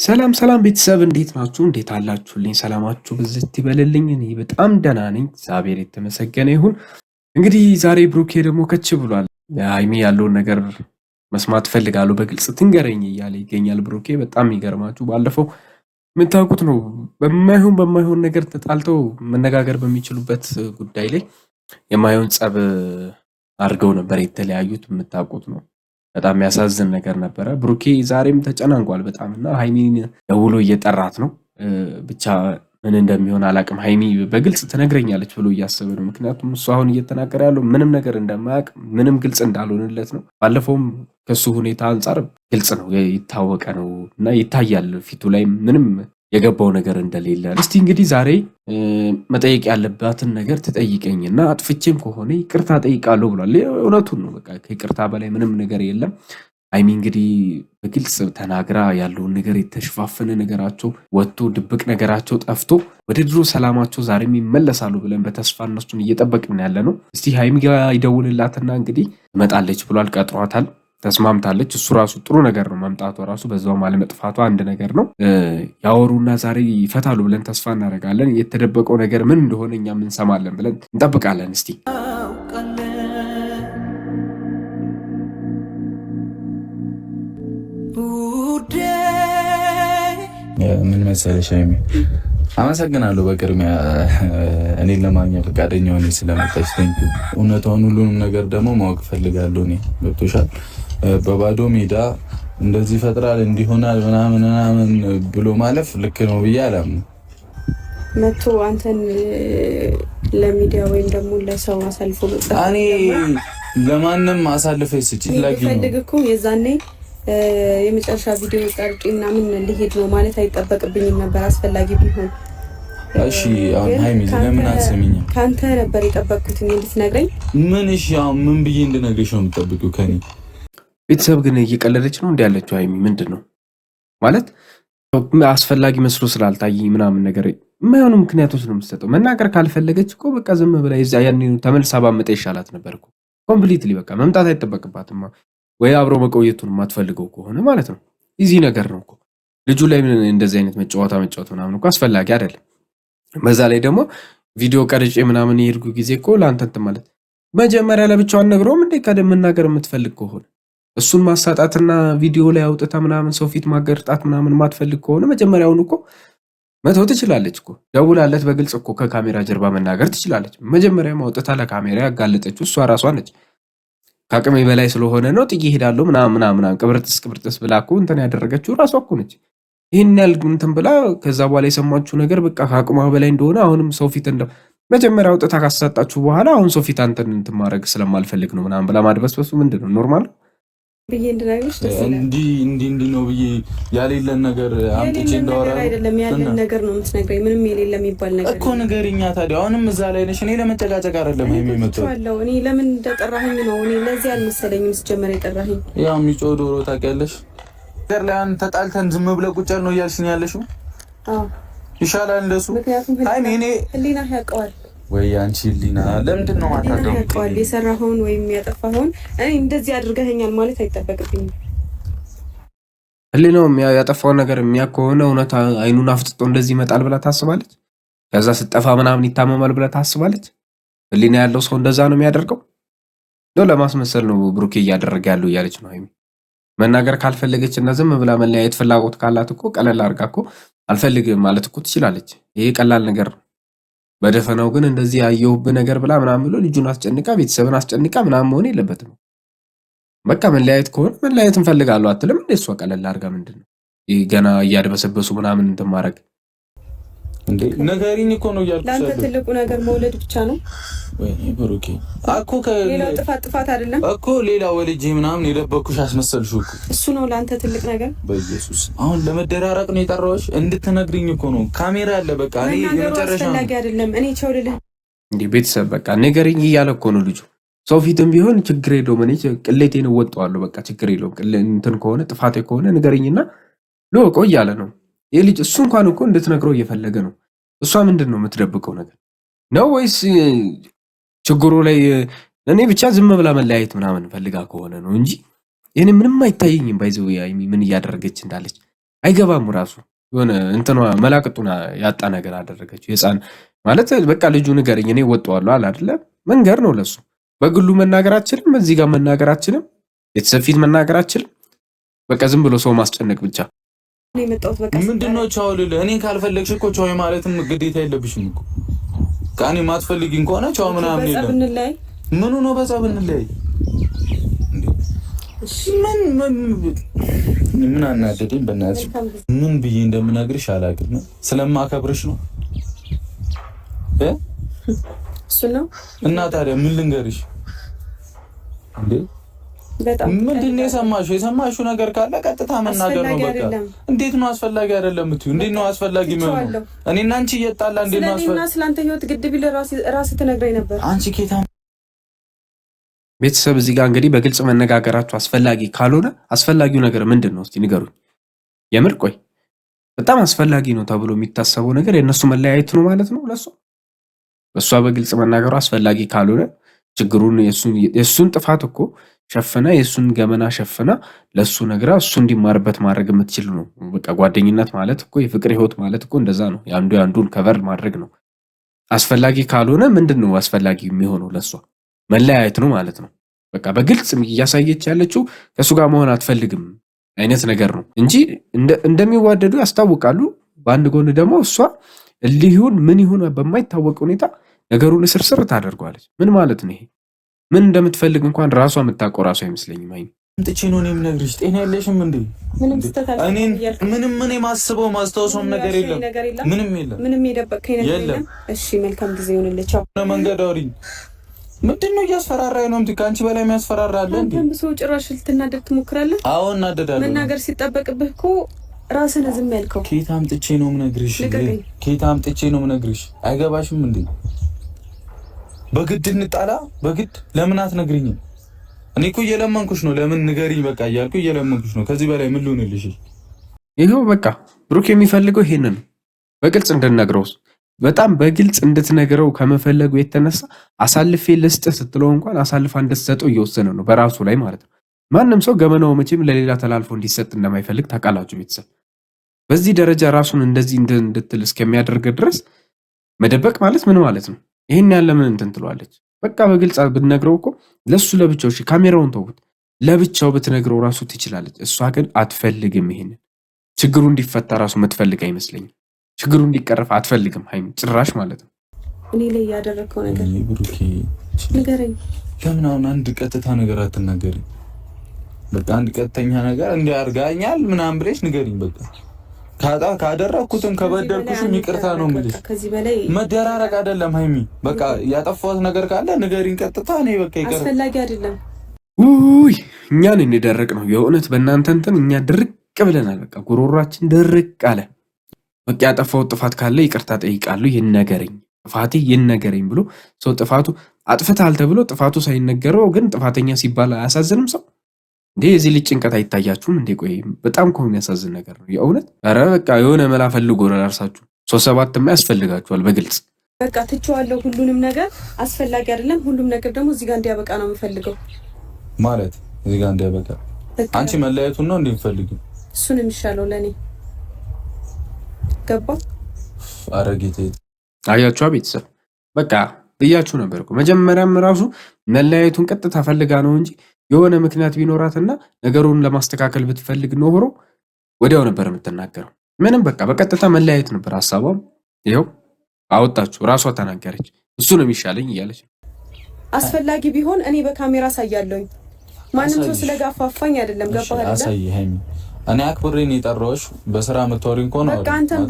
ሰላም ሰላም ቤተሰብ እንዴት ናችሁ? እንዴት አላችሁልኝ? ሰላማችሁ ብዝት ይበልልኝ። እኔ በጣም ደህና ነኝ፣ እግዚአብሔር የተመሰገነ ይሁን። እንግዲህ ዛሬ ብሩኬ ደግሞ ከች ብሏል። ሀይሚ ያለውን ነገር መስማት ፈልጋለሁ፣ በግልጽ ትንገረኝ እያለ ይገኛል ብሩኬ። በጣም የሚገርማችሁ ባለፈው የምታውቁት ነው፣ በማይሆን ነገር ተጣልተው መነጋገር በሚችሉበት ጉዳይ ላይ የማይሆን ጸብ አድርገው ነበር የተለያዩት፣ የምታውቁት ነው። በጣም የሚያሳዝን ነገር ነበረ። ብሩኬ ዛሬም ተጨናንቋል በጣም እና ሀይሚን ደውሎ እየጠራት ነው። ብቻ ምን እንደሚሆን አላቅም። ሀይሚ በግልጽ ትነግረኛለች ብሎ እያሰበ ነው። ምክንያቱም እሱ አሁን እየተናገረ ያለው ምንም ነገር እንደማያውቅ ምንም ግልጽ እንዳልሆንለት ነው። ባለፈውም ከሱ ሁኔታ አንጻር ግልጽ ነው፣ የታወቀ ነው እና ይታያል ፊቱ ላይ ምንም የገባው ነገር እንደሌለ። እስቲ እንግዲህ ዛሬ መጠየቅ ያለባትን ነገር ትጠይቀኝና አጥፍቼም ከሆነ ይቅርታ ጠይቃለሁ ብሏል። እውነቱን ነው። በቃ ከይቅርታ በላይ ምንም ነገር የለም። ሀይሚ እንግዲህ በግልጽ ተናግራ ያለውን ነገር የተሸፋፈነ ነገራቸው ወጥቶ ድብቅ ነገራቸው ጠፍቶ ወደ ድሮ ሰላማቸው ዛሬም ይመለሳሉ ብለን በተስፋ እነሱን እየጠበቅን ያለ ነው። እስቲ ሀይሚ ጋር ይደውልላትና እንግዲህ ትመጣለች ብሏል፣ ቀጥሯታል። ተስማምታለች። እሱ ራሱ ጥሩ ነገር ነው መምጣቷ ራሱ፣ በዛውም አለመጥፋቷ አንድ ነገር ነው። ያወሩና ዛሬ ይፈታሉ ብለን ተስፋ እናደርጋለን። የተደበቀው ነገር ምን እንደሆነ እኛም እንሰማለን ብለን እንጠብቃለን። እስቲ ምን መሰለሽ ሀይሚ፣ አመሰግናለሁ በቅድሚያ እኔን ለማግኘት ፈቃደኛ ሆነ ስለመጣች። እውነታውን ሁሉንም ነገር ደግሞ ማወቅ ፈልጋለሁ። እኔ ገብቶሻል። በባዶ ሜዳ እንደዚህ ይፈጥራል እንዲሆናል ምናምን ብሎ ማለፍ ልክ ነው ብዬ አላምንም። መቶ አንተን ለሚዲያ ወይም ደግሞ ለሰው አሳልፎ መስጠት እኔ ለማንም አሳልፈ ስጪ ፈልግ እኮ የዛኔ የመጨረሻ ቪዲዮ ቀርጬ ምናምን ሊሄድ ነው ማለት አይጠበቅብኝም ነበር አስፈላጊ ቢሆን። እሺ አሁን ሀይሚ ለምን አትሰሚኝም? ካንተ ነበር የጠበቅኩት እንድትነግረኝ። ምን እሺ አሁን ምን ብዬ እንድነግርሽ ነው የምጠብቂው ከኔ? ቤተሰብ ግን እየቀለደች ነው እንዲ ያለችው ሀይሚ። ምንድን ነው ማለት አስፈላጊ መስሎ ስላልታይ ምናምን ነገር የማይሆኑ ምክንያቶች ነው የምትሰጠው። መናገር ካልፈለገች እኮ በቃ ዝም ብላ የዛ ያን ተመልሳ ባመጣ ይሻላት ነበር እኮ። ኮምፕሊትሊ በቃ መምጣት አይጠበቅባትማ። ወይ አብሮ መቆየቱን የማትፈልገው ከሆነ ማለት ነው። ኢዚ ነገር ነው እኮ ልጁ ላይ እንደዚህ አይነት መጫወት ምናምን እኮ አስፈላጊ አይደለም። በዛ ላይ ደግሞ ቪዲዮ ቀርጬ ምናምን የሄድኩ ጊዜ እኮ ለአንተ እንትን ማለት መጀመሪያ ለብቻዋን ነግረውም እንዴ ቀደም መናገር የምትፈልግ ከሆነ እሱን ማሳጣትና ቪዲዮ ላይ አውጥታ ምናምን ሰው ፊት ማገርጣት ምናምን ማትፈልግ ከሆነ መጀመሪያውን እኮ መተው ትችላለች እኮ። ደውላለት በግልጽ እኮ ከካሜራ ጀርባ መናገር ትችላለች። መጀመሪያ አውጥታ ለካሜራ ያጋለጠችው እሷ ራሷ ነች። ከአቅሜ በላይ ስለሆነ ነው ጥዬ እሄዳለሁ ምናምን ቅብርጥስ ብላ እኮ እንትን ያደረገችው ራሷ እኮ ነች። ይህን ያህል እንትን ብላ ከዛ በኋላ የሰማችሁ ነገር በቃ ከአቅሟ በላይ እንደሆነ አሁንም ሰው ፊት መጀመሪያ አውጥታ ካሳጣችሁ በኋላ አሁን ሰው ፊት አንተን እንትን ማድረግ ስለማልፈልግ ነው ምናምን ብላ ማድበስበሱ ምንድን ነው ኖርማል ብዬ እንድናገርሽ እንዲህ ነው ብዬ ያሌለን ነገር አምጥቼ እንዳወራ አይደለም። ያለን ነገር ነው የምትነግረኝ። ምንም የሌለ የሚባል ነገር እኮ ንገሪኛ። ታዲያ አሁንም እዛ ላይ ነሽ። እኔ ለመጨቃጨቅ አይደለም የሚመጣው። እኔ ለምን እንደጠራኸኝ ነው። እኔ ለዚህ አልመሰለኝም ስትጀምር የጠራኸኝ። ያው የሚጮህ ዶሮ ታውቂያለሽ። ነገር ላይ አንተ ተጣልተን ዝም ብለህ ቁጭ ነው እያልሽኝ ያለሽው? አዎ ይሻላል እንደሱ። ምክንያቱም እኔ ህሊና ያውቀዋል ወይ አንቺ ሊና ለምንድን ነው ማታደም ያውቀዋል የሰራኸውን ወይም ያጠፋኸውን። እኔ እንደዚህ አድርገኸኛል ማለት አይጠበቅብኝም። ህሊናው ያጠፋውን ነገር የሚያውቅ ከሆነ እውነት አይኑን አፍጥጦ እንደዚህ ይመጣል ብላ ታስባለች? ከዛ ስጠፋ ምናምን ይታመማል ብላ ታስባለች? ህሊና ያለው ሰው እንደዛ ነው የሚያደርገው? ነው ለማስመሰል ነው ብሩኬ እያደረገ ያለው እያለች ነው ሀይሚ። መናገር ካልፈለገች እና ዝም ብላ መለያየት ፍላጎት ካላት እኮ ቀለል አድርጋ እኮ አልፈልግም ማለት እኮ ትችላለች። ይሄ ቀላል ነገር ነው። በደፈናው ግን እንደዚህ ያየሁብህ ነገር ብላ ምናምን ብሎ ልጁን አስጨንቃ ቤተሰብን አስጨንቃ ምናምን መሆን የለበትም። በቃ መለያየት ከሆነ መለያየት እንፈልጋለሁ አትልም እንዴ? እሷ ቀለል አድርጋ ምንድን ነው ይሄ ገና እያድበሰበሱ ምናምን እንትን ማድረግ እንዴ? ነገሪኝ እኮ ነው እያልኩሽ። ለአንተ ትልቁ ነገር መውለድ ብቻ ነው። ወይኔ ብሩኬ እኮ ሌላው ጥፋት አይደለም እኮ ሌላ ወልጄ ምናምን የደበኩሽ አስመሰልሽው እኮ። እሱ ነው ለአንተ ትልቅ ነገር። በኢየሱስ አሁን ለመደራረቅ ነው የጠራሁሽ? እንድትነግሪኝ እኮ ነው። ካሜራ አለ በቃ። እኔ የመጨረሻ አስፈላጊ አይደለም። እኔ ቸውልልህ እንዴ ቤተሰብ በቃ ነገርኝ እያለ እኮ ነው ልጁ። ሰው ፊትም ቢሆን ችግር የለውም። እኔ ቅሌቴን እወጣዋለሁ በቃ ችግር የለውም። እንትን ከሆነ ጥፋቴ ከሆነ ንገረኝና ልወቆ እያለ ነው ይህ ልጅ። እሱ እንኳን እኮ እንድትነግረው እየፈለገ ነው። እሷ ምንድን ነው የምትደብቀው ነገር ነው ወይስ ችግሩ ላይ እኔ ብቻ ዝም ብላ መለያየት ምናምን ፈልጋ ከሆነ ነው እንጂ ይሄን ምንም አይታየኝም። ባይዘው ምን እያደረገች እንዳለች አይገባም ራሱ የሆነ እንትኗ መላቅጡን ያጣ ነገር አደረገችው። የህፃን ማለት በቃ ልጁ ንገረኝ እኔ እወጣዋለሁ አለ አይደለ? መንገር ነው ለሱ። በግሉ መናገር አችልም፣ እዚህ ጋር መናገር አችልም፣ ቤተሰብ ፊት መናገር አችልም። በቃ ዝም ብሎ ሰው ማስጨነቅ ብቻ። ምንድነው ቻው ልልህ? እኔን ካልፈለግሽ እኮ ቻው ማለትም ግዴታ የለብሽም እኮ። ከእኔ ማትፈልጊኝ ከሆነ ቻው ምናምን የለም። ምኑ ነው በጸብ እንለያይ? ምን አናደደኝ በእናትሽ። ምን ብዬ እንደምነግርሽ አላውቅም። ስለማከብርሽ ነው እሱ ነው። እና ታዲያ ምን ልንገርሽ እንዴ? ምንድን ነው የሰማሽው? የሰማሽው ነገር ካለ ቀጥታ መናገር ነው በቃ። እንዴት ነው አስፈላጊ አይደለም የምትይው? እንዴት ነው አስፈላጊ የሚሆነው? እኔና አንቺ እየጣላ እንዴት ነው አስፈላጊ? ስለአንተ ህይወት ግድ ቢል ራስህ ትነግረኝ ነበር። አንቺ ኬታ ቤተሰብ እዚህ ጋር እንግዲህ በግልጽ መነጋገራችሁ አስፈላጊ ካልሆነ አስፈላጊው ነገር ምንድን ነው? እስቲ ንገሩኝ። የምር ቆይ በጣም አስፈላጊ ነው ተብሎ የሚታሰበው ነገር የእነሱ መለያየት ነው ማለት ነው ለሷ። እሷ በግልጽ መናገሩ አስፈላጊ ካልሆነ ችግሩን የእሱን ጥፋት እኮ ሸፍና የእሱን ገመና ሸፍና ለእሱ ነግራ እሱ እንዲማርበት ማድረግ የምትችል ነው። በቃ ጓደኝነት ማለት እኮ የፍቅር ህይወት ማለት እኮ እንደዛ ነው። የአንዱ የአንዱን ከቨር ማድረግ ነው። አስፈላጊ ካልሆነ ምንድን ነው አስፈላጊ የሚሆነው? ለእሷ መለያየት ነው ማለት ነው። በቃ በግልጽ እያሳየች ያለችው ከእሱ ጋር መሆን አትፈልግም አይነት ነገር ነው እንጂ እንደሚዋደዱ ያስታውቃሉ። በአንድ ጎን ደግሞ እሷ እልህ ምን ይሁን በማይታወቅ ሁኔታ ነገሩን እስርስር ታደርገዋለች። ምን ማለት ነው ይሄ? ምን እንደምትፈልግ እንኳን ራሷ የምታውቀው ራሷ አይመስለኝም። አይ እንጥቼ ነው የምነግርሽ። ጤና የለሽም እንዴ? ምንም ምን የማስበው ማስታወሰውም ነገር የለም። ምንም የለም። ምንም የደበቀኝ ነገር የለም። እሺ መልካም ጊዜ ይሁንልህ። ቻው። መንገድ አውሪኝ። ምንድነው እያስፈራራኝ ነው? ከአንቺ በላይ የሚያስፈራራ አለ እንዴ? አንተም ሰው ጭራሽ ልትናደድ ትሞክራለህ። አዎ እናደዳለሁ። መናገር ሲጠበቅብህ እኮ ራስህን ዝም ያልከው። ኬት አምጥቼ ነው የምነግርሽ? ኬት አምጥቼ ነው የምነግርሽ? አይገባሽም እንዴ? በግድ እንጣላ? በግድ ለምን አትነግሪኝም? እኔ እኮ እየለመንኩሽ ነው። ለምን ንገሪኝ በቃ እያልኩ እየለመንኩሽ ነው። ከዚህ በላይ ምን ልሆንልሽ? ይኸው በቃ ብሩክ የሚፈልገው ይሄንን በግልጽ እንድትነግረው፣ በጣም በግልጽ እንድትነግረው ከመፈለጉ የተነሳ አሳልፌ ልስጥህ ስትለው እንኳን አሳልፋ እንድትሰጠው እየወሰነ ነው በራሱ ላይ ማለት ነው። ማንም ሰው ገመናው መቼም ለሌላ ተላልፎ እንዲሰጥ እንደማይፈልግ ታውቃላችሁ ቤተሰብ። በዚህ ደረጃ ራሱን እንደዚህ እንድትል እስከሚያደርግ ድረስ መደበቅ ማለት ምን ማለት ነው? ይሄን ያለ ምን እንትን ትሏለች? በቃ በግልጽ ብትነግረው እኮ ለሱ ለብቻው እሺ፣ ካሜራውን ተውት፣ ለብቻው ብትነግረው ራሱ ትችላለች። እሷ ግን አትፈልግም። ይሄንን ችግሩ እንዲፈታ ራሱ የምትፈልግ አይመስለኝም። ችግሩ እንዲቀረፍ አትፈልግም ሃይሚ ጭራሽ ማለት ነው። እኔ ላይ ያደረከው ነገር ብሩኬ ንገረኝ። ለምን አሁን አንድ ቀጥታ ነገር አትናገሪኝ? በቃ አንድ ቀጥተኛ ነገር እንዲያርጋኛል ምናምን ብለሽ ንገሪኝ በቃ። ካደረኩትም ከበደልኩሽም ይቅርታ ነው የምልሽ። መደራረቅ አይደለም ሃይሚ። በቃ ያጠፋሁት ነገር ካለ ንገሪኝ ቀጥታ። እኔ በቃ ይቅር አስፈላጊ አይደለም። ውይ እኛን እንደደረቅ ነው የእውነት በእናንተ እንትን እኛ ድርቅ ብለናል። በቃ ጉሮሯችን ድርቅ አለ። በቃ ያጠፋሁት ጥፋት ካለ ይቅርታ ጠይቃለሁ፣ ይነገረኝ፣ ጥፋቴ ይነገረኝ ብሎ ሰው ጥፋቱ አጥፍተሃል ተብሎ ጥፋቱ ሳይነገረው ግን ጥፋተኛ ሲባል አያሳዝንም ሰው? እንዴ የዚህ ልጅ ጭንቀት አይታያችሁም እንዴ? ቆይ በጣም ከሆነ ያሳዝን ነገር ነው የእውነት። ኧረ በቃ የሆነ መላ ፈልጎ ለራሳችሁ 3-7 ያስፈልጋችኋል በግልጽ በቃ ትቼዋለሁ። ሁሉንም ነገር አስፈላጊ አይደለም። ሁሉም ነገር ደግሞ እዚህ ጋር እንዲያበቃ ነው የምፈልገው። ማለት እዚህ ጋር እንዲያበቃ አንቺ መለያየቱን ነው እንደምፈልጊው? እሱን የሚሻለው ለኔ ገባ። አረጋግጥ አያችሁ ቤተሰብ በቃ ብያችሁ ነበር እኮ መጀመሪያም ራሱ መለያየቱን ቀጥታ ፈልጋ ነው እንጂ የሆነ ምክንያት ቢኖራትና ነገሩን ለማስተካከል ብትፈልግ ኖሮ ወዲያው ነበር የምትናገረው። ምንም በቃ በቀጥታ መለያየት ነበር ሐሳቧም። ይሄው አወጣችሁ፣ ራሷ ተናገረች። እሱ ነው የሚሻለኝ እያለች አስፈላጊ ቢሆን እኔ በካሜራ ሳያለሁኝ ማንም ሰው ስለጋፋፋኝ አይደለም። ገባህ አይደል? አሳይ ሃይሚ፣ እኔ አክብሬን የጠራሁሽ በስራ መተወሪን ኮን ነው። በቃ አንተም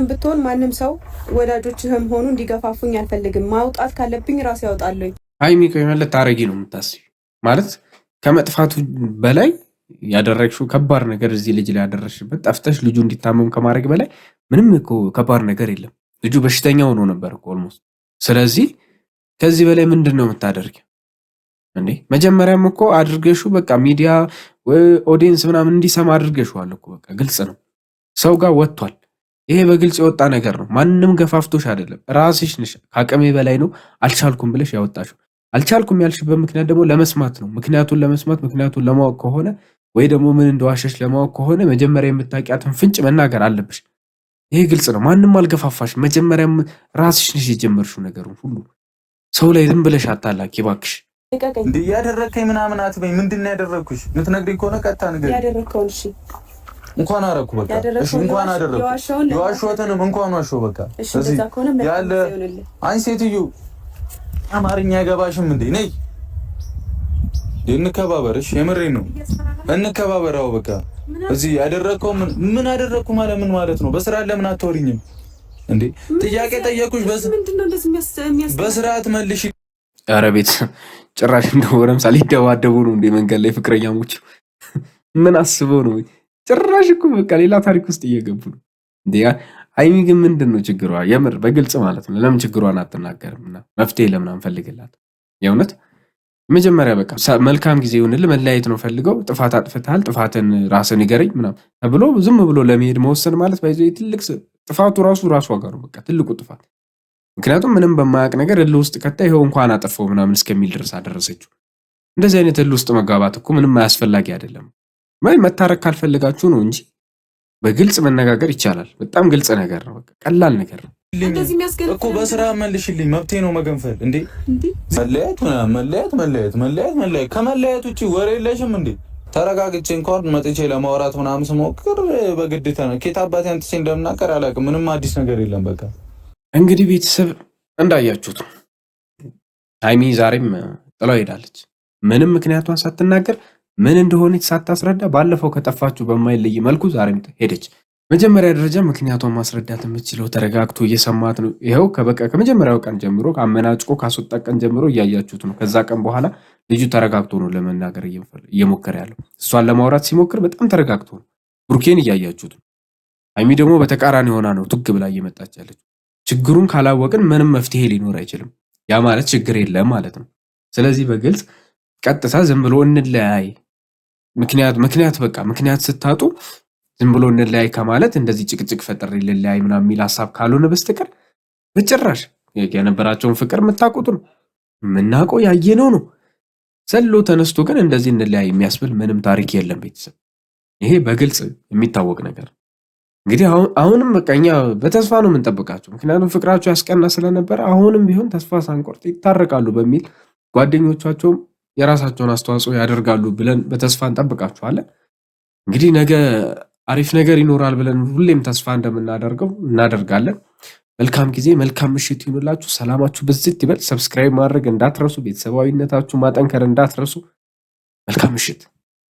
ብትሆን ማንም ሰው ወዳጆችህም ሆኑ እንዲገፋፉኝ አልፈልግም። ማውጣት ካለብኝ ራሴ ያወጣለሁ። ሃይሚ ከመለት ታረጊ ነው የምታስቢው ማለት ከመጥፋቱ በላይ ያደረግሽው ከባድ ነገር እዚህ ልጅ ላይ ያደረሽበት ጠፍተሽ ልጁ እንዲታመም ከማድረግ በላይ ምንም እኮ ከባድ ነገር የለም። ልጁ በሽተኛ ሆኖ ነበር እኮ ኦልሞስት። ስለዚህ ከዚህ በላይ ምንድን ነው የምታደርጊው እንዴ? መጀመሪያም እኮ አድርገሽው በቃ ሚዲያ ኦዲየንስ ምናምን እንዲሰማ አድርገሽዋል እኮ በቃ ግልጽ ነው፣ ሰው ጋር ወጥቷል። ይሄ በግልጽ የወጣ ነገር ነው። ማንም ገፋፍቶሽ አይደለም፣ ራስሽ ነሽ ከአቅሜ በላይ ነው አልቻልኩም ብለሽ ያወጣሽው። አልቻልኩም ያልሽበት ምክንያት ደግሞ ለመስማት ነው። ምክንያቱን ለመስማት ምክንያቱን ለማወቅ ከሆነ ወይ ደግሞ ምን እንደዋሸሽ ለማወቅ ከሆነ መጀመሪያ የምታውቂያትን ፍንጭ መናገር አለብሽ። ይሄ ግልጽ ነው። ማንም አልገፋፋሽ። መጀመሪያም ራስሽ ነሽ የጀመርሽው ነገሩን ሁሉ። ሰው ላይ ዝም ብለሽ አታላኪ እባክሽ። እንዴ ያደረከኝ ምናምን አትበይ። ምንድነው ያደረኩሽ? የምትነግሪኝ ከሆነ ቀጥታ ንገሪኝ። ያደረከውን እሺ እንኳን አረኩ በቃ እሺ እንኳን አደረኩ። የዋሸሁትንም እንኳን ዋሸሁ በቃ። እሺ ያለ አይ ሴትዮ አማርኛ አይገባሽም እንዴ? ነይ እንከባበር። እሺ የምሬን ነው እንከባበራው በቃ። እዚህ ያደረከው ምን አደረኩ ማለት ምን ማለት ነው? በስራ ለምን አትወሪኝም እንዴ? ጥያቄ ጠየቁሽ በስርዓት መልሽ። ኧረ ቤት ጭራሽ እንደው ወረምሳ ሊደባደቡ ነው እንዴ? መንገድ ላይ ፍቅረኛሞች ምን አስበው ነው? ጭራሽ እኮ በቃ ሌላ ታሪክ ውስጥ እየገቡ ነው እንዴ። ሀይሚ ግን ምንድን ነው ችግሯ? የምር በግልጽ ማለት ነው። ለምን ችግሯን አትናገርምና መፍትሄ ለምን አንፈልግላት? የእውነት መጀመሪያ በቃ መልካም ጊዜ ይሁንልህ፣ መለያየት ነው ፈልገው፣ ጥፋት አጥፍተሃል፣ ጥፋትን ራስን ንገረኝ ምናምን ተብሎ ዝም ብሎ ለመሄድ መወሰን ማለት ባይዞ ትልቅ ጥፋቱ ራሱ ጋር ነው በቃ ትልቁ ጥፋት። ምክንያቱም ምንም በማያውቅ ነገር እልህ ውስጥ ከታ ይኸው እንኳን አጠፋው ምናምን እስከሚል ድረስ አደረሰችው። እንደዚህ አይነት እልህ ውስጥ መጋባት እኮ ምንም አያስፈላጊ አይደለም። መታረቅ ካልፈልጋችሁ ነው እንጂ በግልጽ መነጋገር ይቻላል። በጣም ግልጽ ነገር ነው፣ በቃ ቀላል ነገር ነው እኮ። በስራ መልሽልኝ፣ መብቴ ነው መገንፈል እንዴ። መለያየት ከመለያየት ውጪ ወሬ የለሽም እንዴ? ተረጋግቼ እንኳን መጥቼ ለማውራት ምናምን ስሞክር በግድ ኬት አባቴ አንጥቼ እንደምናቀር አላውቅም። ምንም አዲስ ነገር የለም። በቃ እንግዲህ ቤተሰብ እንዳያችሁት ሀይሚ ዛሬም ጥላው ሄዳለች። ምንም ምክንያቷን ሳትናገር ምን እንደሆነች ሳታስረዳ ባለፈው ከጠፋችሁ በማይለይ መልኩ ዛሬም ሄደች። መጀመሪያ ደረጃ ምክንያቷን ማስረዳት የምትችለው ተረጋግቶ እየሰማት ነው። ይኸው ከመጀመሪያው ቀን ጀምሮ ከአመናጭቆ ካስወጣ ቀን ጀምሮ እያያችሁት ነው። ከዛ ቀን በኋላ ልጁ ተረጋግቶ ነው ለመናገር እየሞከረ ያለው። እሷን ለማውራት ሲሞክር በጣም ተረጋግቶ ነው። ብሩኬን እያያችሁት ነው። ሀይሚ ደግሞ በተቃራኒ ሆና ነው ቱግ ብላ እየመጣች ያለች። ችግሩን ካላወቅን ምንም መፍትሄ ሊኖር አይችልም። ያ ማለት ችግር የለም ማለት ነው። ስለዚህ በግልጽ ቀጥታ ዝም ብሎ እንለያይ ምክንያት ስታጡ ዝም ብሎ እንለያይ ከማለት እንደዚህ ጭቅጭቅ ፈጥሬ ልለያይ ምናምን የሚል ሀሳብ ካልሆነ በስተቀር በጭራሽ የነበራቸውን ፍቅር የምታውቁት ነው፣ የምናውቀው ያየነው ነው። ዘሎ ተነስቶ ግን እንደዚህ እንለያይ የሚያስብል ምንም ታሪክ የለም ቤተሰብ። ይሄ በግልጽ የሚታወቅ ነገር። እንግዲህ አሁንም በቃ እኛ በተስፋ ነው የምንጠብቃቸው፣ ምክንያቱም ፍቅራቸው ያስቀና ስለነበረ አሁንም ቢሆን ተስፋ ሳንቆርጥ ይታረቃሉ በሚል ጓደኞቻቸውም የራሳቸውን አስተዋጽኦ ያደርጋሉ ብለን በተስፋ እንጠብቃቸዋለን። እንግዲህ ነገ አሪፍ ነገር ይኖራል ብለን ሁሌም ተስፋ እንደምናደርገው እናደርጋለን። መልካም ጊዜ፣ መልካም ምሽት ይሁንላችሁ። ሰላማችሁ ብዝት ይበል። ሰብስክራይብ ማድረግ እንዳትረሱ፣ ቤተሰባዊነታችሁ ማጠንከር እንዳትረሱ። መልካም ምሽት።